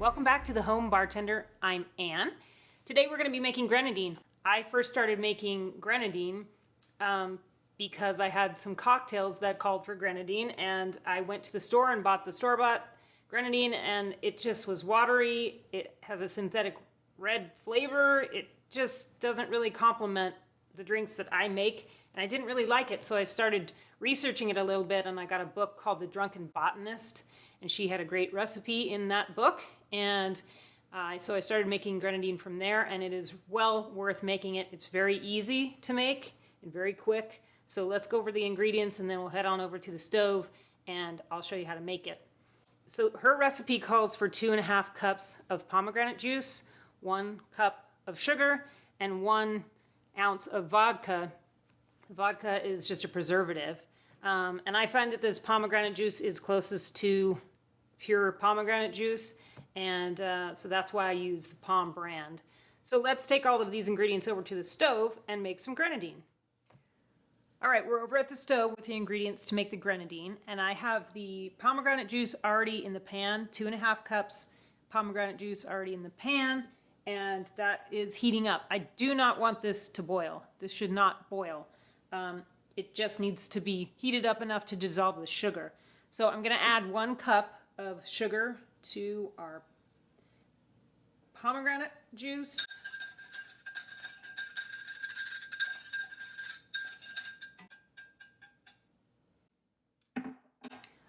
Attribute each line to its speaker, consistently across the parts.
Speaker 1: Welcome back to the Home Bartender. I'm Ann. Today we're going to be making grenadine. I first started making grenadine because I had some cocktails that called for grenadine, and I went to the store and bought the store-bought grenadine, and it just was watery. It has a synthetic red flavor. It just doesn't really complement the drinks that I make, and I didn't really like it, so I started researching it a little bit, and I got a book called The Drunken Botanist, and she had a great recipe in that book, and so I started making grenadine from there, and it is well worth making it. It's very easy to make and very quick. So let's go over the ingredients, and then we'll head on over to the stove, and I'll show you how to make it. So her recipe calls for 2.5 cups of pomegranate juice, 1 cup of sugar, and 1 ounce of vodka. Vodka is just a preservative. And I find that this pomegranate juice is closest to pure pomegranate juice, and so that's why I use the Pom brand. So let's take all of these ingredients over to the stove and make some grenadine. All right, we're over at the stove with the ingredients to make the grenadine, and I have the pomegranate juice already in the pan, 2.5 cups pomegranate juice already in the pan, and that is heating up. I do not want this to boil. This should not boil. It just needs to be heated up enough to dissolve the sugar. So I'm going to add 1 cup of sugar to our pomegranate juice.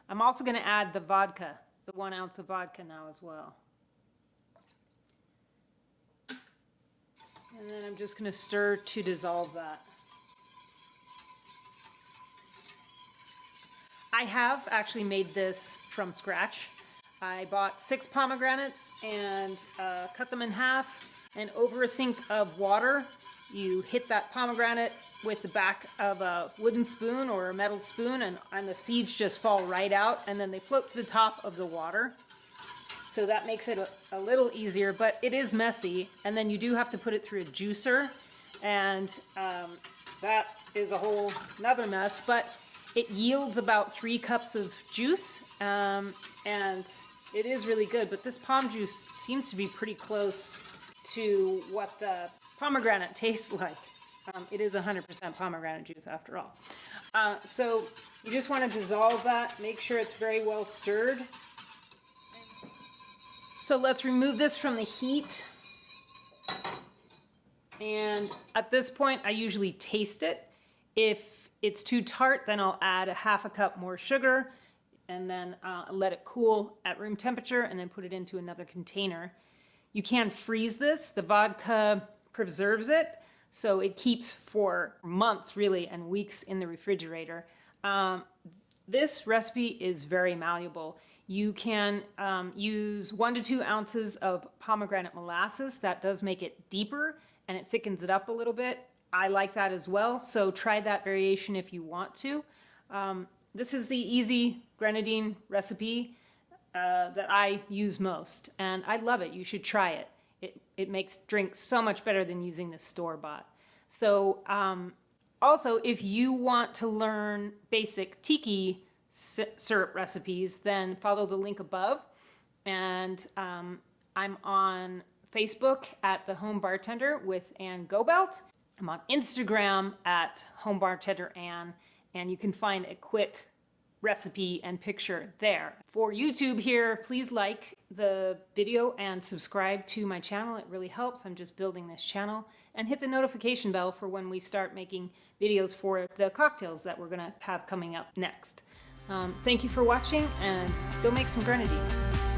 Speaker 1: I'm also going to add the vodka, the 1 ounce of vodka now as well. And then I'm just going to stir to dissolve that. I have actually made this from scratch. I bought 6 pomegranates and cut them in half, and over a sink of water you hit that pomegranate with the back of a wooden spoon or a metal spoon, and the seeds just fall right out, and then they float to the top of the water. So that makes it a little easier, but it is messy, and then you do have to put it through a juicer, and that is a whole another mess, but it yields about 3 cups of juice, and it is really good. But this pom juice seems to be pretty close to what the pomegranate tastes like. It is 100% pomegranate juice after all. So you just want to dissolve that, make sure it's very well stirred. So let's remove this from the heat. And at this point, I usually taste it. If it's too tart, then I'll add 1/2 cup more sugar, and then let it cool at room temperature, and then put it into another container. You can freeze this. The vodka preserves it, so it keeps for months really and weeks in the refrigerator. This recipe is very malleable. You can use 1 to 2 ounces of pomegranate molasses. That does make it deeper and it thickens it up a little bit. I like that as well, so try that variation if you want to. This is the easy grenadine recipe that I use most, and I love it. You should try it. It makes drinks so much better than using the store-bought. So also, if you want to learn basic tiki syrup recipes, then follow the link above. And I'm on Facebook at the Home Bartender with Ann Goebelt. I'm on Instagram at Home Bartender Ann, and you can find a quick recipe and picture there. For YouTube here, please like the video and subscribe to my channel. It really helps. I'm just building this channel. And hit the notification bell for when we start making videos for the cocktails that we're gonna have coming up next. Thank you for watching, and go make some grenadine.